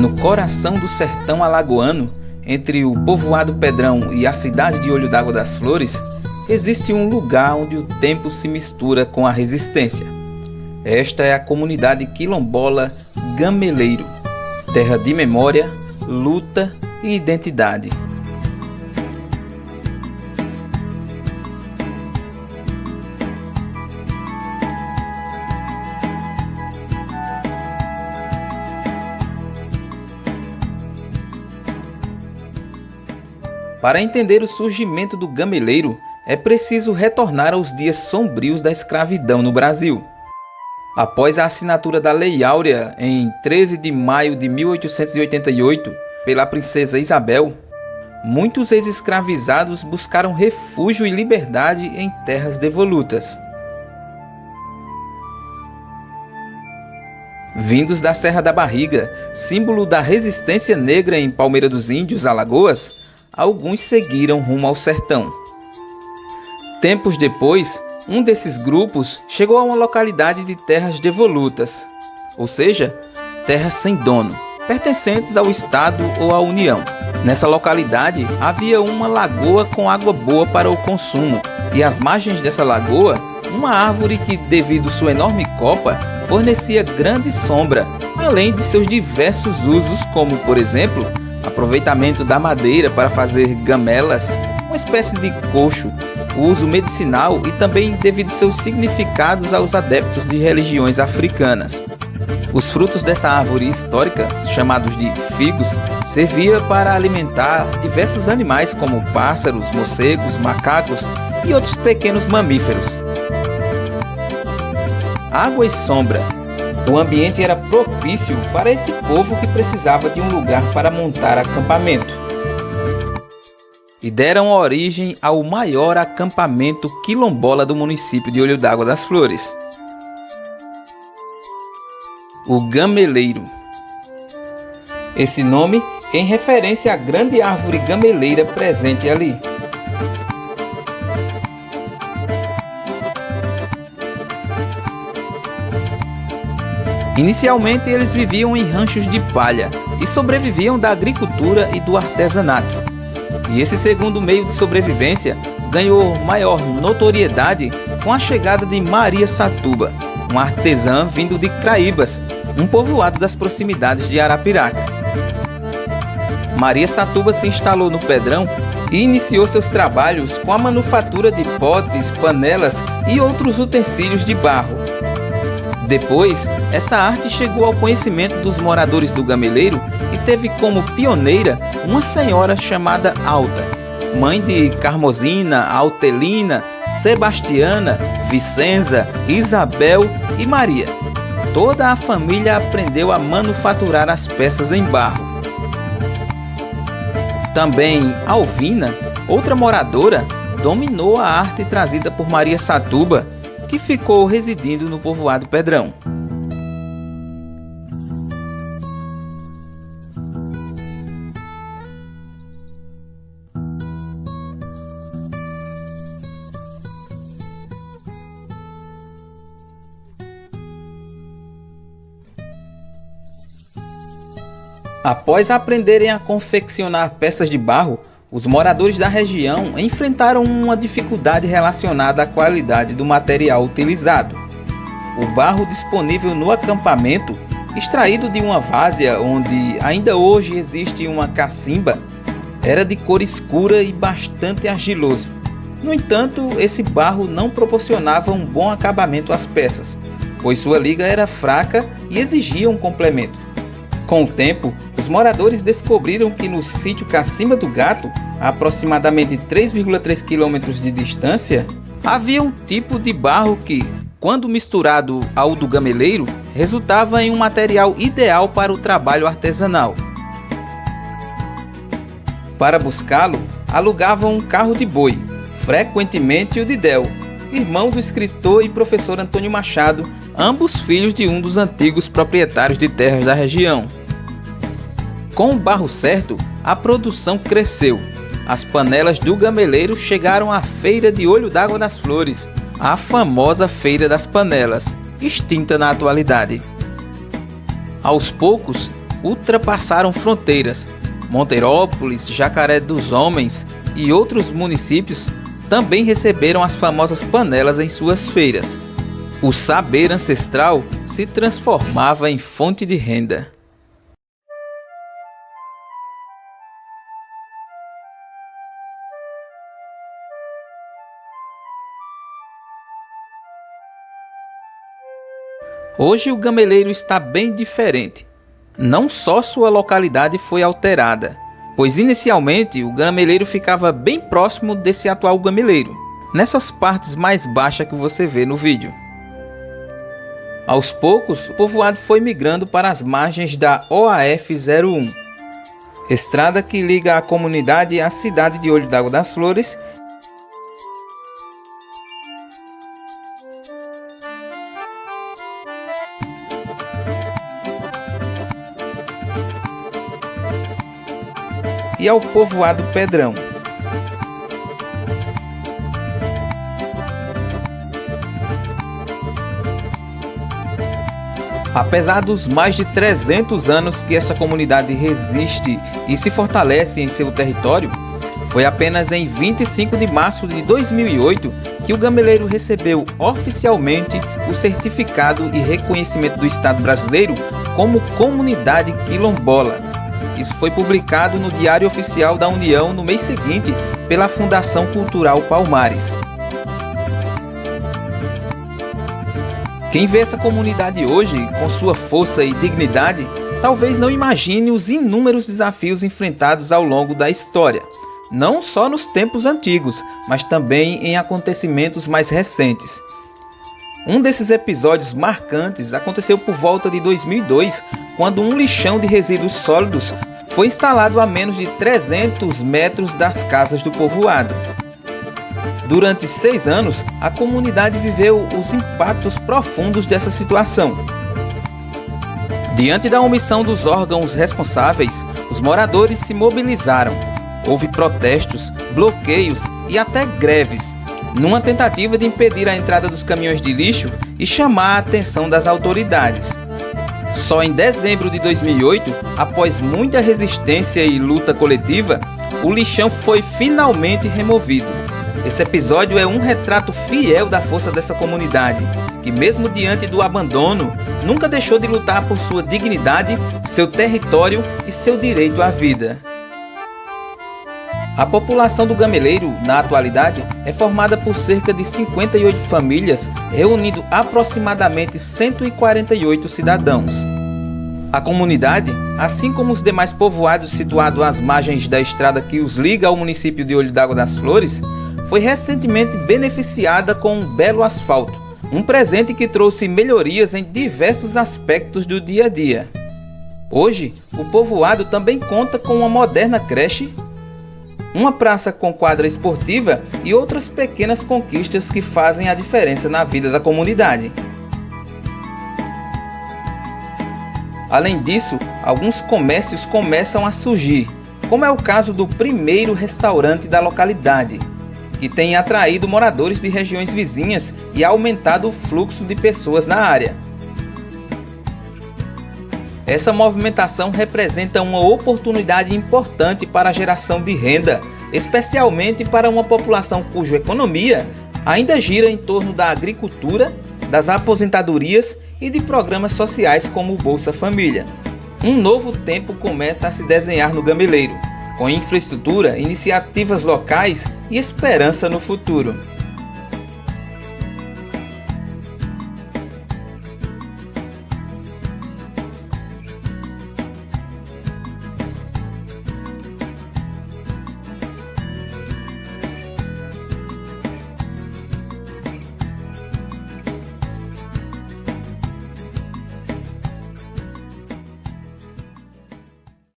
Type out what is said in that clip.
no coração do sertão alagoano, entre o povoado Pedrão e a cidade de Olho d'Água das Flores, existe um lugar onde o tempo se mistura com a resistência. Esta é a comunidade quilombola Gameleiro, terra de memória, luta e identidade. Para entender o surgimento do gameleiro, é preciso retornar aos dias sombrios da escravidão no Brasil. Após a assinatura da Lei Áurea, em 13 de maio de 1888, pela princesa Isabel, muitos ex-escravizados buscaram refúgio e liberdade em terras devolutas. Vindos da Serra da Barriga, símbolo da resistência negra em Palmeira dos Índios, Alagoas, alguns seguiram rumo ao sertão. Tempos depois, um desses grupos chegou a uma localidade de terras devolutas, ou seja, terras sem dono, pertencentes ao Estado ou à União. Nessa localidade havia uma lagoa com água boa para o consumo, e às margens dessa lagoa, uma árvore que, devido sua enorme copa, fornecia grande sombra, além de seus diversos usos, como, por exemplo, aproveitamento da madeira para fazer gamelas, uma espécie de coxo, uso medicinal e também devido seus significados aos adeptos de religiões africanas. Os frutos dessa árvore histórica, chamados de figos, servia para alimentar diversos animais como pássaros, morcegos, macacos e outros pequenos mamíferos. Água e sombra. O ambiente era propício para esse povo que precisava de um lugar para montar acampamento. E deram origem ao maior acampamento quilombola do município de Olho d'Água das Flores, o Gameleiro. Esse nome em referência à grande árvore gameleira presente ali. Inicialmente eles viviam em ranchos de palha e sobreviviam da agricultura e do artesanato. E esse segundo meio de sobrevivência ganhou maior notoriedade com a chegada de Maria Satuba, uma artesã vindo de Craíbas, um povoado das proximidades de Arapiraca. Maria Satuba se instalou no Pedrão e iniciou seus trabalhos com a manufatura de potes, panelas e outros utensílios de barro. Depois, essa arte chegou ao conhecimento dos moradores do Gameleiro e teve como pioneira uma senhora chamada Alta, mãe de Carmosina, Altelina, Sebastiana, Vicenza, Isabel e Maria. Toda a família aprendeu a manufaturar as peças em barro. Também Alvina, outra moradora, dominou a arte trazida por Maria Satuba, que ficou residindo no povoado Pedrão. Após aprenderem a confeccionar peças de barro, os moradores da região enfrentaram uma dificuldade relacionada à qualidade do material utilizado. O barro disponível no acampamento, extraído de uma várzea onde ainda hoje existe uma cacimba, era de cor escura e bastante argiloso. No entanto, esse barro não proporcionava um bom acabamento às peças, pois sua liga era fraca e exigia um complemento. Com o tempo, os moradores descobriram que no sítio Cacimba do Gato, a aproximadamente 3,3 km de distância, havia um tipo de barro que, quando misturado ao do gameleiro, resultava em um material ideal para o trabalho artesanal. Para buscá-lo, alugavam um carro de boi, frequentemente o de Del, irmão do escritor e professor Antônio Machado, ambos filhos de um dos antigos proprietários de terras da região. Com o barro certo, a produção cresceu. As panelas do gameleiro chegaram à Feira de Olho d'Água das Flores, a famosa Feira das Panelas, extinta na atualidade. Aos poucos, ultrapassaram fronteiras. Monteirópolis, Jacaré dos Homens e outros municípios também receberam as famosas panelas em suas feiras. O saber ancestral se transformava em fonte de renda. Hoje o gameleiro está bem diferente. Não só sua localidade foi alterada, pois inicialmente o gameleiro ficava bem próximo desse atual gameleiro, nessas partes mais baixas que você vê no vídeo. Aos poucos, o povoado foi migrando para as margens da OAF-01, estrada que liga a comunidade à cidade de Olho d'Água das Flores e ao povoado Pedrão. Apesar dos mais de 300 anos que esta comunidade resiste e se fortalece em seu território, foi apenas em 25 de março de 2008 que o gameleiro recebeu oficialmente o certificado e reconhecimento do Estado brasileiro como comunidade quilombola. Isso foi publicado no Diário Oficial da União no mês seguinte pela Fundação Cultural Palmares. Quem vê essa comunidade hoje, com sua força e dignidade, talvez não imagine os inúmeros desafios enfrentados ao longo da história, não só nos tempos antigos, mas também em acontecimentos mais recentes. Um desses episódios marcantes aconteceu por volta de 2002, quando um lixão de resíduos sólidos foi instalado a menos de 300 metros das casas do povoado. Durante 6 anos, a comunidade viveu os impactos profundos dessa situação. Diante da omissão dos órgãos responsáveis, os moradores se mobilizaram. Houve protestos, bloqueios e até greves, numa tentativa de impedir a entrada dos caminhões de lixo e chamar a atenção das autoridades. Só em dezembro de 2008, após muita resistência e luta coletiva, o lixão foi finalmente removido. Esse episódio é um retrato fiel da força dessa comunidade, que mesmo diante do abandono, nunca deixou de lutar por sua dignidade, seu território e seu direito à vida. A população do gameleiro, na atualidade, é formada por cerca de 58 famílias, reunindo aproximadamente 148 cidadãos. A comunidade, assim como os demais povoados situados às margens da estrada que os liga ao município de Olho d'Água das Flores, foi recentemente beneficiada com um belo asfalto, um presente que trouxe melhorias em diversos aspectos do dia a dia. Hoje, o povoado também conta com uma moderna creche, uma praça com quadra esportiva e outras pequenas conquistas que fazem a diferença na vida da comunidade. Além disso, alguns comércios começam a surgir, como é o caso do primeiro restaurante da localidade, que tem atraído moradores de regiões vizinhas e aumentado o fluxo de pessoas na área. Essa movimentação representa uma oportunidade importante para a geração de renda, especialmente para uma população cuja economia ainda gira em torno da agricultura, das aposentadorias e de programas sociais como o Bolsa Família. Um novo tempo começa a se desenhar no gameleiro, com infraestrutura, iniciativas locais e esperança no futuro.